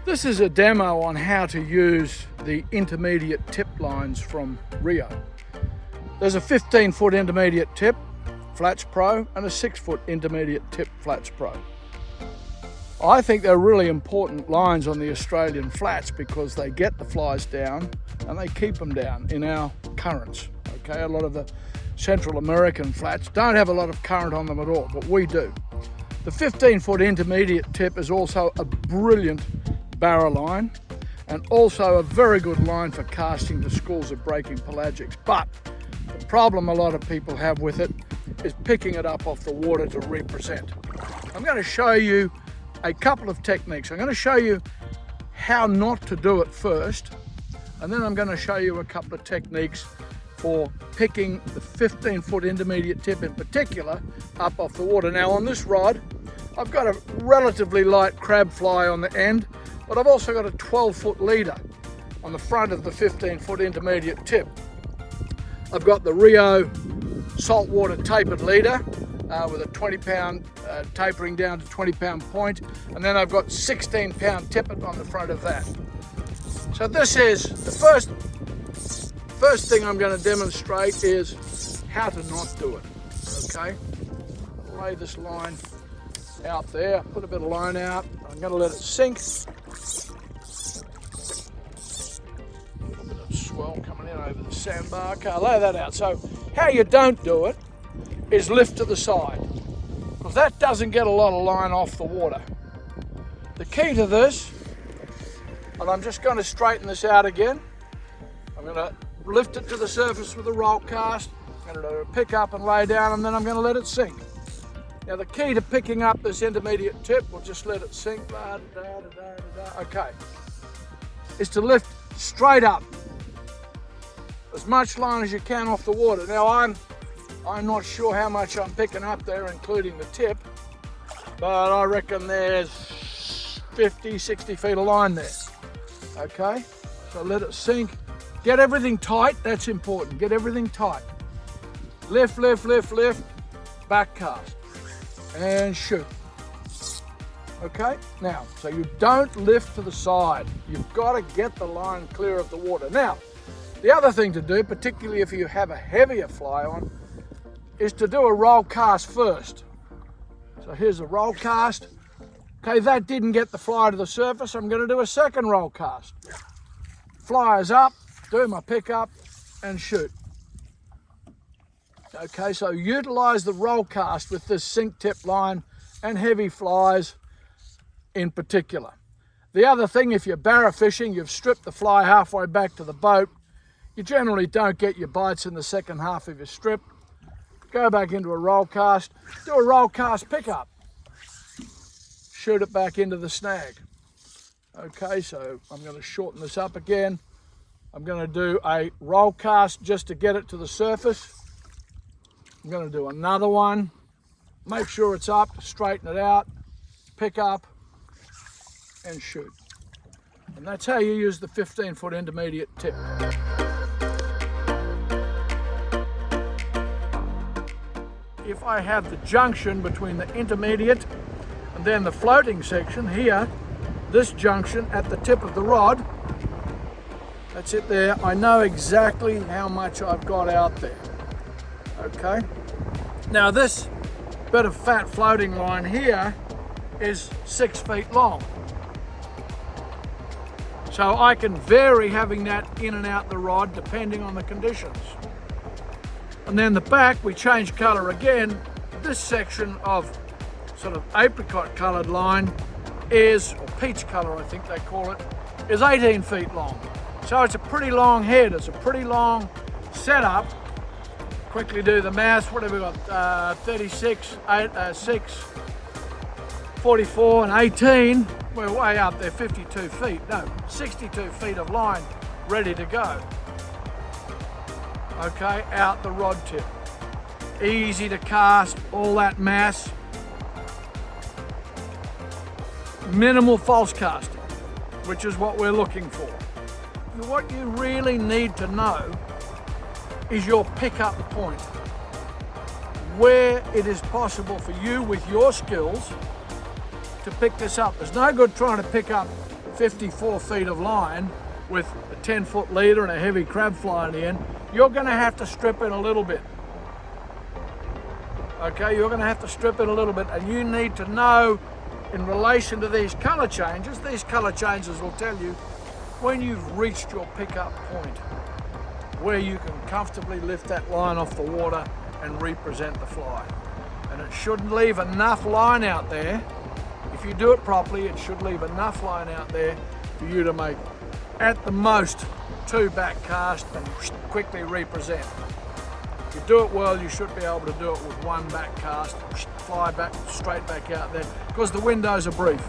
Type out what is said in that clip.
This is a demo on how to use the intermediate tip lines from RIO. There's a 15-foot intermediate tip, FLATS Pro, and a 6-foot intermediate tip, FLATS Pro. I think they're really important lines on the Australian flats because they get the flies down and they keep them down in our currents. Okay, a lot of the Central American flats don't have a lot of current on them at all, but we do. The 15-foot intermediate tip is also a brilliant barra line and also a very good line for casting to schools of breaking pelagics. But the problem a lot of people have with it is picking it up off the water to represent. I'm going to show you a couple of techniques. I'm going to show you how not to do it first, and then I'm going to show you a couple of techniques for picking the 15-foot intermediate tip in particular up off the water. Now on this rod, I've got a relatively light crab fly on the end, but I've also got a 12-foot leader on the front of the 15-foot intermediate tip. I've got the RIO saltwater tapered leader with a 20-pound tapering down to 20-pound point, and then I've got 16-pound tippet on the front of that. So this is the first thing I'm going to demonstrate is how to not do it. Okay, lay this line out there, put a bit of line out. I'm going to let it sink. A little bit of swell coming in over the sandbar. Okay, I'll lay that out. So how you don't do it is lift to the side, because that doesn't get a lot of line off the water. The key to this, and I'm just going to straighten this out again. I'm going to lift it to the surface with a roll cast. I'm going to pick up and lay down, and then I'm going to let it sink. Now the key to picking up this intermediate tip, we'll just let it sink, okay, is to lift straight up, as much line as you can off the water. Now I'm not sure how much I'm picking up there, including the tip, but I reckon there's 50, 60 feet of line there. Okay, so let it sink. Get everything tight, that's important. Get everything tight. Lift, lift, lift, lift, back cast, and shoot. Okay, now, so you don't lift to the side. You've got to get the line clear of the water. Now, the other thing to do, particularly if you have a heavier fly on, is to do a roll cast first. So here's a roll cast. Okay, that didn't get the fly to the surface. I'm going to do a second roll cast. Fly is up, do my pickup and shoot. Okay, so utilize the roll cast with this sink tip line and heavy flies in particular. The other thing, if you're barra fishing, you've stripped the fly halfway back to the boat, you generally don't get your bites in the second half of your strip. Go back into a roll cast, do a roll cast pickup, shoot it back into the snag. Okay, so I'm going to shorten this up again. I'm going to do a roll cast just to get it to the surface. I'm going to do another one. Make sure it's up, straighten it out, pick up and shoot. And that's how you use the 15-foot intermediate tip. If I have the junction between the intermediate and then the floating section here, this junction at the tip of the rod, that's it there. I know exactly how much I've got out there. Okay. Now this bit of fat floating line here is 6 feet long. So I can vary having that in and out the rod depending on the conditions. And then the back, we change color again. This section of sort of apricot colored line is, or peach color I think they call it, is 18 feet long. So it's a pretty long head, it's a pretty long setup. Quickly do the math, what have we got? 36, 6, 44 and 18. We're way up there, 52 feet, no, 62 feet of line ready to go. Okay, out the rod tip. Easy to cast, all that mass. Minimal false casting, which is what we're looking for. What you really need to know is your pickup point. Where it is possible for you with your skills to pick this up. There's no good trying to pick up 54 feet of line with a 10-foot leader and a heavy crab fly in the end, you're going to have to strip it a little bit. Okay, you're going to have to strip it a little bit, and you need to know in relation to these colour changes will tell you when you've reached your pickup point where you can comfortably lift that line off the water and represent the fly. And it should leave enough line out there. If you do it properly, it should leave enough line out there for you to make at the most 2 back casts and quickly represent. If you do it well, you should be able to do it with 1 back cast, fly back straight back out there, because the windows are brief.